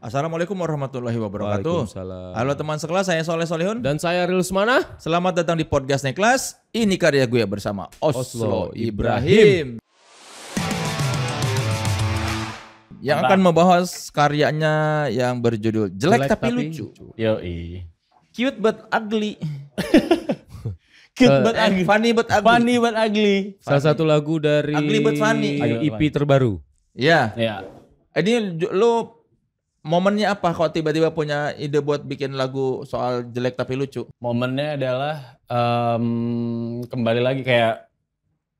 Assalamualaikum warahmatullahi wabarakatuh. Waalaikumsalam. Halo teman sekelas, saya Soleh Solihun. Dan saya Rilus Mana. Selamat datang di podcast Naik Kelas. Ini karya gue bersama Oslo Ibrahim. Ibrahim. Yang akan membahas karyanya yang berjudul Jelek tapi Lucu. Yoi. Cute but ugly. Cute but ugly. Funny but ugly. Funny but ugly. Salah satu lagu dari Ugly but funny. EP terbaru. Ya. Ya. Ini lu momennya apa kok tiba-tiba punya ide buat bikin lagu soal jelek tapi lucu? Momennya adalah kembali lagi kayak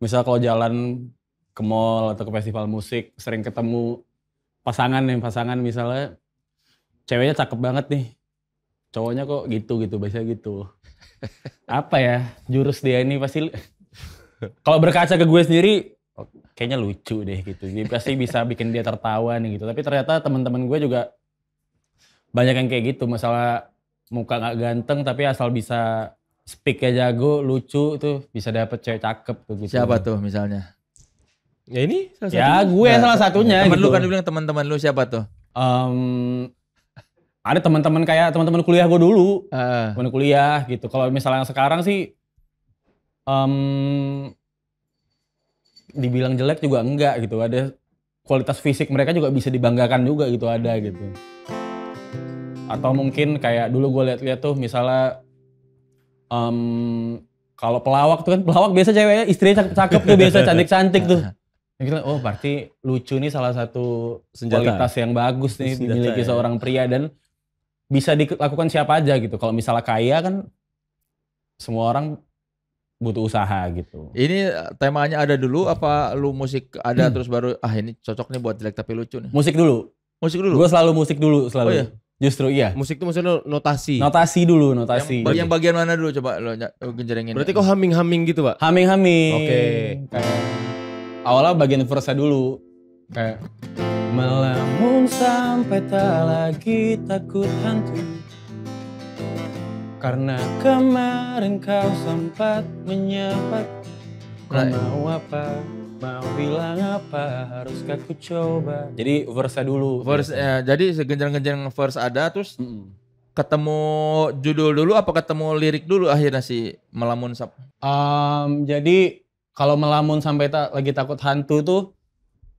misal kalau jalan ke mall atau ke festival musik sering ketemu pasangan misalnya ceweknya cakep banget nih. Cowoknya kok gitu biasanya gitu. Apa ya? Jurus dia ini pasti kalau berkaca ke gue sendiri kayaknya lucu deh gitu. Dia pasti bisa bikin dia tertawa nih gitu. Tapi ternyata teman-teman gue juga banyak yang kayak gitu. Masalah muka gak ganteng tapi asal bisa speak-nya jago, lucu tuh bisa dapet cewek cakep tuh gitu. Siapa tuh misalnya? Ya ini salah Ya satu. gue salah satunya Temen gitu. lu kan bilang teman-teman lu siapa tuh? Ada teman-teman kayak teman-teman kuliah gue dulu. Ah. Teman kuliah gitu. Kalau misalnya sekarang sih dibilang jelek juga enggak gitu. Ada kualitas fisik mereka juga bisa dibanggakan juga gitu, ada gitu. Atau mungkin kayak dulu gue lihat-lihat tuh misalnya kalau pelawak tuh kan, pelawak biasa ceweknya istrinya cakep tuh, biasa cantik-cantik tuh. Kita, oh berarti lucu nih salah satu Senjata. kualitas yang bagus nih Senjata, dimiliki ya. seorang pria dan bisa dilakukan siapa aja gitu. Kalau misalnya kaya kan semua orang butuh usaha gitu. Ini temanya ada dulu apa lu musik ada terus baru ini cocok nih buat jelek tapi lucu nih. Musik dulu. Musik dulu. Gue selalu musik dulu selalu. Oh iya? Justru iya. Musik itu maksudnya notasi. Notasi dulu, notasi. Yang bagian mana dulu coba lu genjrengin. Berarti kok humming-humming gitu, Pak? Humming. Oke. Kayak awalnya bagian verse dulu. Kayak melamun sampai tak lagi takut hantu. Karena kemarin kau sempat menyapa. Kau mau apa? Mau bilang apa? Haruskah ku coba? Jadi verse dulu. Verse jadi segenjang-genjang verse ada terus ketemu judul dulu apa ketemu lirik dulu akhirnya si melamun sap. Jadi kalau melamun sampai tak lagi takut hantu tuh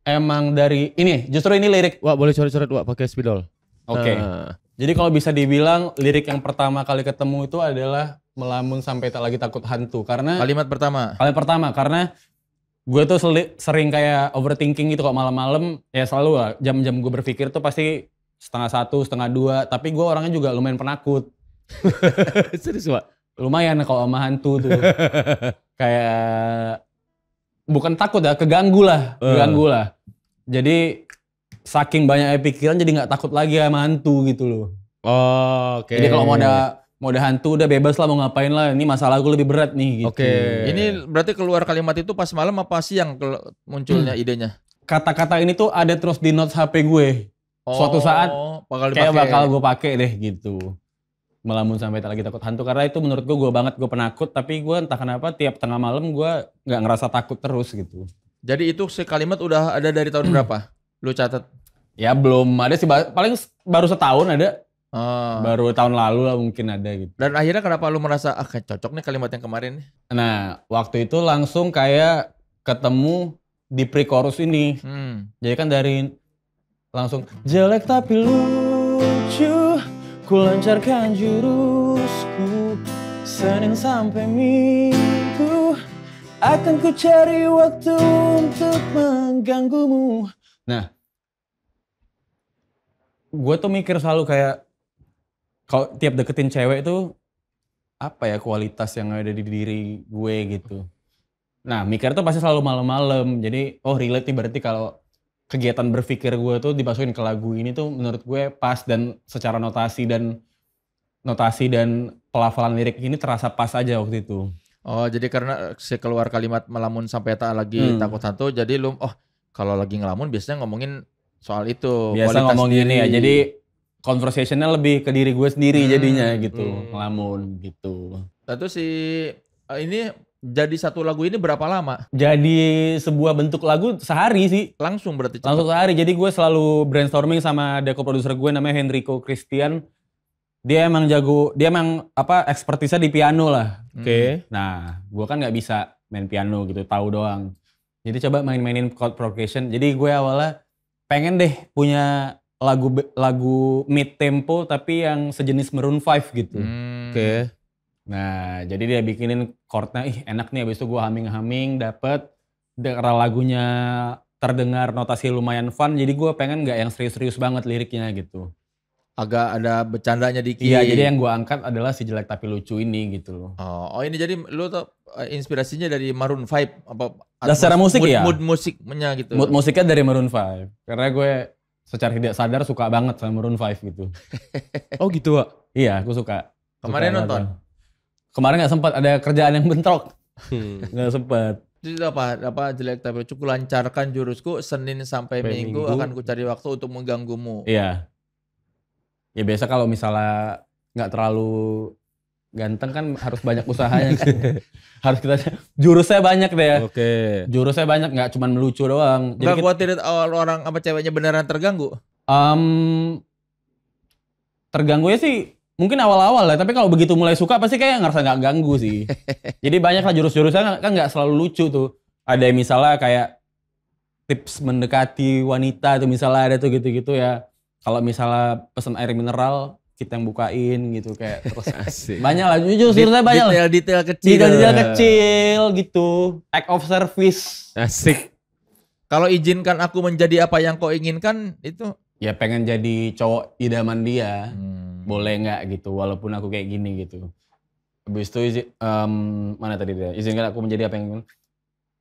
emang dari ini, justru ini lirik. Wah, boleh coret-coret, Wak, pakai spidol. Oke. Jadi kalau bisa dibilang lirik yang pertama kali ketemu itu adalah melamun sampai tak lagi takut hantu karena Kalimat pertama. kali pertama karena gue tuh sering kayak overthinking gitu kok malam-malam, ya selalu lah jam-jam gue berpikir tuh pasti 1:30, 1:30, tapi gue orangnya juga lumayan penakut. Serius, Pak? Lumayan kalau sama hantu tuh. Kayak bukan takut ya, keganggu lah. Jadi saking banyaknya pikiran jadi nggak takut lagi sama hantu gitu loh. Oh, oke. Jadi kalau mau ada hantu udah bebas lah mau ngapain lah. Ini masalah gue lebih berat nih gitu. Oke. Ini berarti keluar kalimat itu pas malam apa siang munculnya idenya? Kata-kata ini tuh ada terus di notes HP gue. Suatu saat bakal gue pakai deh gitu. Melamun sampai tak lagi takut hantu karena itu menurut gue banget, gue penakut, tapi gue entah kenapa tiap tengah malam gue nggak ngerasa takut terus gitu. Jadi itu sekalimat udah ada dari tahun berapa? Lu catat? Ya belum ada sih, paling baru setahun ada. Oh. Baru tahun lalu lah mungkin ada gitu. Dan akhirnya kenapa lu merasa kayak cocok nih kalimat yang kemarin nih? Nah waktu itu langsung kayak ketemu di pre-chorus ini. Jadi kan dari langsung jelek tapi lucu, ku lancarkan jurusku, Senin sampai Minggu akan ku cari waktu untuk mengganggumu. Nah, gue tuh mikir selalu kayak kalau tiap deketin cewek itu apa ya kualitas yang ada di diri gue gitu. Nah, mikir tuh pasti selalu malam-malam. Jadi, relate nih berarti kalau kegiatan berpikir gue tuh dimasukin ke lagu ini tuh menurut gue pas dan secara notasi dan pelafalan lirik ini terasa pas aja waktu itu. Oh, jadi karena keluar kalimat melamun sampai tak lagi takut hantu, jadi lu kalau lagi ngelamun biasanya ngomongin soal itu. Biasa ngomongin ini ya, jadi conversationnya lebih ke diri gue sendiri jadinya gitu, ngelamun gitu. Lalu si ini jadi satu lagu ini berapa lama? Jadi sebuah bentuk lagu sehari sih. Langsung berarti cepet. Langsung sehari. Jadi gue selalu brainstorming sama co-producer gue namanya Henrico Christian. Dia emang jago, dia emang ekspertisnya di piano lah. Oke. Nah, gue kan nggak bisa main piano gitu, tahu doang. Jadi coba main-mainin chord progression. Jadi gue awalnya pengen deh punya lagu mid tempo tapi yang sejenis Maroon 5 gitu. Oke. Nah, jadi dia bikinin chordnya, enak nih, abis itu gue humming dapet. Karena lagunya terdengar notasi lumayan fun, jadi gue pengen nggak yang serius-serius banget liriknya gitu. Agak ada bercandanya dikit. Iya, jadi yang gue angkat adalah si jelek tapi lucu ini gitu loh. Oh ini jadi lu tuh inspirasinya dari Maroon 5 apa? Dan secara musik ya? Mood musiknya gitu. Mood musiknya dari Maroon 5. Karena gue secara tidak sadar suka banget sama Maroon 5 gitu. Oh gitu, Wak? Iya, aku suka. Kemarin Suka nonton? banget. Kemarin gak sempat, ada kerjaan yang bentrok. Gak sempat. Itu apa jelek tapi lucu, lancarkan jurusku Senin sampai Minggu akan ku cari waktu untuk mengganggumu. Iya. Ya biasa kalau misalnya nggak terlalu ganteng kan harus banyak usahanya. Harus kita jurusnya banyak deh ya. Oke. Jurusnya banyak, nggak cuma melucu doang. Gak khawatir orang apa ceweknya beneran terganggu? Terganggu ya sih mungkin awal-awal lah, tapi kalau begitu mulai suka pasti kayak ngerasa nggak ganggu sih. Jadi banyak lah jurus-jurusnya kan nggak selalu lucu tuh. Ada yang misalnya kayak tips mendekati wanita tuh misalnya ada tuh gitu-gitu ya. Kalau misalnya pesen air mineral kita yang bukain gitu kayak terus banyak lah jurusnya banyak lah. Detail kecil. Detail kecil gitu. Act of service. Asik. Kalau izinkan aku menjadi apa yang kau inginkan itu. Ya pengen jadi cowok idaman dia. Boleh nggak gitu walaupun aku kayak gini gitu. Habis itu mana tadi dia? Izinkan aku menjadi apa yang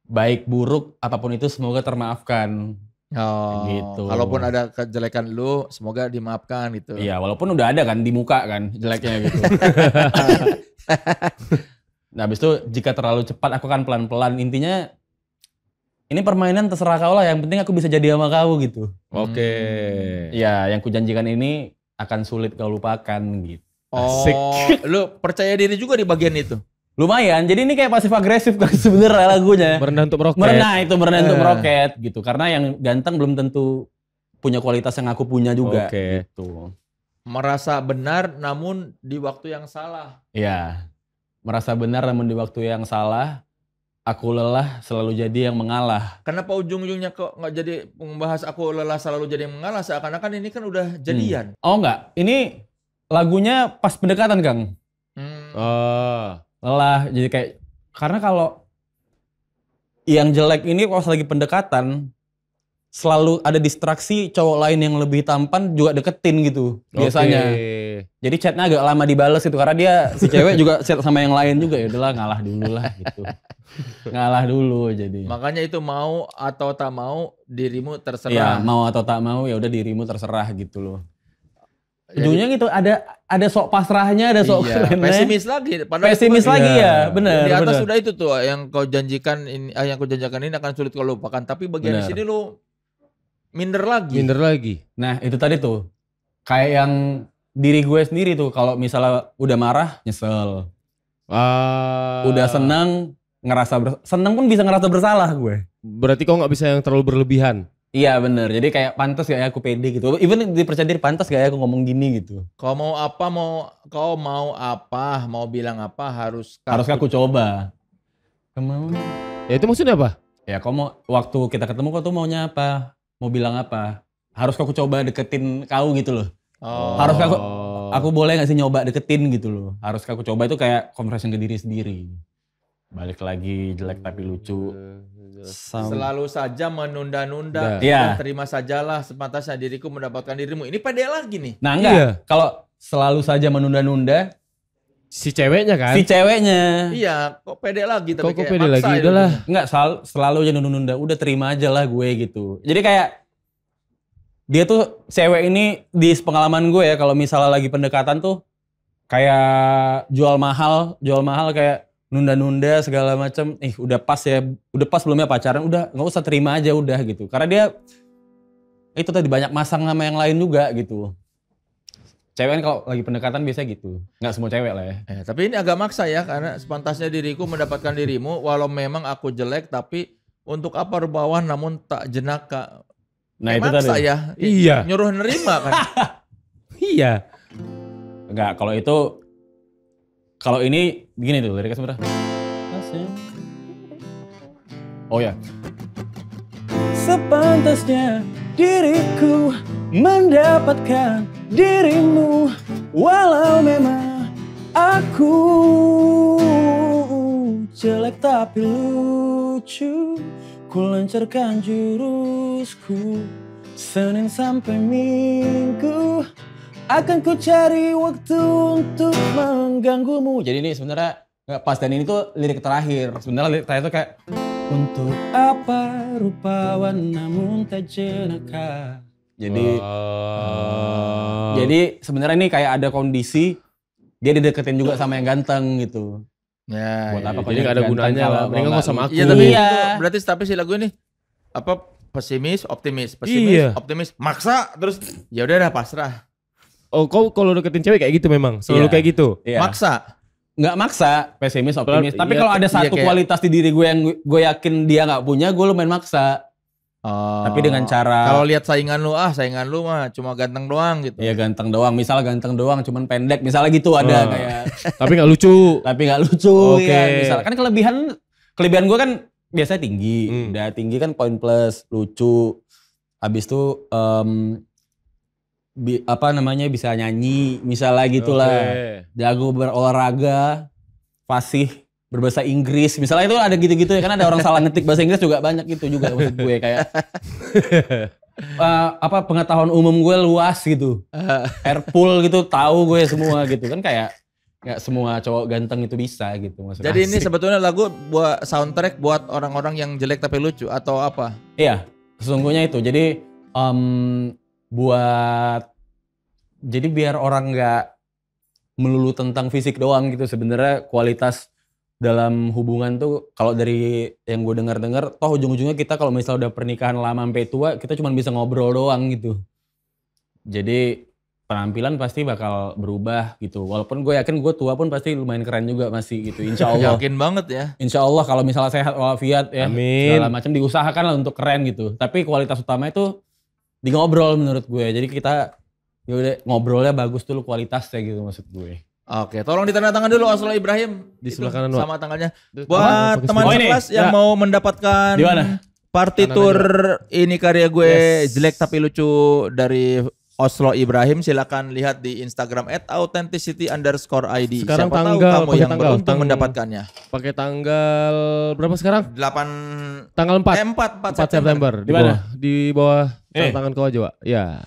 baik buruk apapun itu semoga termaafkan. Oh, gitu. Kalaupun ada kejelekan lu, semoga dimaafkan gitu. Iya, walaupun udah ada kan di muka kan jeleknya gitu. Nah, habis itu jika terlalu cepat aku kan pelan-pelan. Intinya ini permainan terserah kau lah. Yang penting aku bisa jadi sama kau gitu. Oke. Iya, yang kujanjikan ini akan sulit kau lupakan gitu. Asik. Oh, lu percaya diri juga di bagian itu. Lumayan, jadi ini kayak pasif agresif kan sebenarnya lagunya. Merendah untuk meroket. Merendah untuk meroket gitu. Karena yang ganteng belum tentu punya kualitas yang aku punya juga. Oke. Gitu. Merasa benar namun di waktu yang salah. Iya. Merasa benar namun di waktu yang salah. Aku lelah selalu jadi yang mengalah. Kenapa ujung-ujungnya kok nggak jadi membahas aku lelah selalu jadi yang mengalah? Seakan-akan ini kan udah jadian. Oh enggak, ini lagunya pas pendekatan Kang. Oh. Lelah jadi kayak karena kalau yang jelek ini pas lagi pendekatan selalu ada distraksi cowok lain yang lebih tampan juga deketin gitu biasanya. Jadi chatnya agak lama dibales itu karena dia si cewek juga chat sama yang lain juga ya udahlah ngalah dulu lah gitu. Ngalah dulu jadi. Makanya itu mau atau tak mau dirimu Iya, terserah. mau atau tak mau ya udah dirimu terserah gitu loh. Ujungnya gitu ada sok pasrahnya, ada sok Iya, pesimis lagi. Padahal pesimis itu, lagi ya, benar. Di atas benar. sudah itu tuh yang kau janjikan ini, yang kau janjikan ini akan sulit kau lupakan. Tapi bagian di Benar. sini lu minder lagi. Minder lagi. Nah itu tadi tuh kayak yang diri gue sendiri tuh kalau misalnya udah marah nyesel, udah senang ngerasa senang pun bisa ngerasa bersalah gue. Berarti kau nggak bisa yang terlalu berlebihan. Iya bener, jadi kayak pantas gak ya aku pede gitu. Even dipercaya diri pantas gak ya aku ngomong gini gitu. Kau mau apa, mau bilang apa harus aku coba. Kemauan. Ya itu maksudnya apa? Ya kau mau, waktu kita ketemu kau tuh maunya apa? Mau bilang apa? Harus aku coba deketin kau gitu loh. Oh. Harus aku boleh gak sih nyoba deketin gitu loh. Harus aku coba itu kayak confession ke diri sendiri. Balik lagi jelek tapi lucu. Selalu saja menunda-nunda. Iya. Terima sajalah sepantasnya diriku mendapatkan dirimu. Ini pede lagi nih. Nah enggak, Iya. kalau selalu saja menunda-nunda, Si ceweknya kan? si ceweknya. Iya, kok pede lagi tapi Kok kayak pede maksa lagi? itu. Udahlah. Enggak, selalu aja nunda-nunda. Udah terima aja lah gue gitu. Jadi kayak, dia tuh cewek ini di pengalaman gue ya, kalau misalnya lagi pendekatan tuh, kayak jual mahal kayak, nunda-nunda segala macam, udah pas belum ya pacaran, udah nggak usah terima aja udah gitu. Karena dia itu tadi banyak masang sama yang lain juga gitu. Cewek kan kalau lagi pendekatan biasa gitu. Nggak semua cewek lah ya. Tapi ini agak maksa ya, karena sepantasnya diriku mendapatkan dirimu, walau memang aku jelek, tapi untuk apa rubawan namun tak jenaka. Nah itu maksa tadi. ya. Iya. Nyuruh nerima kan. Iya. Enggak, kalau ini begini tuh liriknya sebenarnya. Oh ya. Sepantasnya diriku mendapatkan dirimu, walau memang aku jelek tapi lucu. Ku lancarkan jurusku Senin sampai Minggu, akan ku cari waktu untuk mengganggumu. Jadi ini sebenarnya nggak pas, dan ini tuh lirik terakhir. Sebenarnya lirik terakhir tuh kayak untuk apa rupawan namun tak jenaka. Jadi sebenarnya ini kayak ada kondisi dia dideketin juga sama yang ganteng gitu. Ya, Buat apa jadi gak ada gunanya lah. Mendingan gak sama aku. Iya, tapi Iya. tapi si lagu ini apa, pesimis, optimis, Iya. optimis, maksa, terus ya udah dah pasrah. Oh, kau kalau deketin cewek kayak gitu memang? Selalu Iya. kayak gitu? Iya. Maksa. Nggak maksa, pesimis, optimis. Tapi Iya, kalau ada satu kayak- kualitas di diri gue yang gue yakin dia nggak punya, gue lumayan maksa. Tapi dengan cara Kalau lihat saingan lu mah cuma ganteng doang gitu. ya ganteng doang. Misal ganteng doang, cuman pendek. Misalnya gitu ada kayak. Tapi gak lucu. Tapi nggak lucu. Oke. Ya. Misalkan kelebihan gue kan biasanya tinggi. Udah tinggi kan poin plus, lucu. Habis itu bisa nyanyi, misalnya gitulah. Oke. Jago berolahraga, fasih berbahasa Inggris. Misalnya itu ada gitu-gitu ya, kan ada orang salah ngetik bahasa Inggris juga banyak gitu juga maksud gue kayak pengetahuan umum gue luas gitu. Airpool gitu, tahu gue semua gitu kan, kayak nggak semua cowok ganteng itu bisa gitu maksudnya. Jadi ini sebetulnya lagu buat soundtrack buat orang-orang yang jelek tapi lucu atau apa? Iya, sesungguhnya itu. Jadi jadi biar orang nggak melulu tentang fisik doang gitu. Sebenarnya kualitas dalam hubungan tuh kalau dari yang gue dengar, toh ujung-ujungnya kita kalau misalnya udah pernikahan lama sampai tua, kita cuma bisa ngobrol doang gitu. Jadi penampilan pasti bakal berubah gitu. Walaupun gue yakin gue tua pun pasti lumayan keren juga masih gitu. Insya Allah. Yakin banget ya. Insya Allah kalau misalnya sehat walafiat ya. Amin. Segala macam diusahakan lah untuk keren gitu. Tapi kualitas utama itu di ngobrol menurut gue. Jadi kita yaudah ngobrolnya bagus dulu kualitasnya gitu maksud gue. Oke, tolong ditandatangan dulu Oslo Ibrahim. Di Itu sebelah kanan, Wak. sama tanggalnya. Apa? Buat Pakai teman sebelah. Oh, ini? kelas yang Ya. mau mendapatkan Di mana? partitur ini karya gue Yes. jelek tapi lucu dari Oslo Ibrahim, silakan lihat di Instagram @authenticity_id. Sekarang Siapa tahu tanggal, kamu pakai yang tanggal, beruntung mendapatkannya. Pakai tanggal berapa sekarang? 8 Tanggal 4. 4 4 September. Di mana? Di bawah Eh. tangan kau aja, Wak. Ya.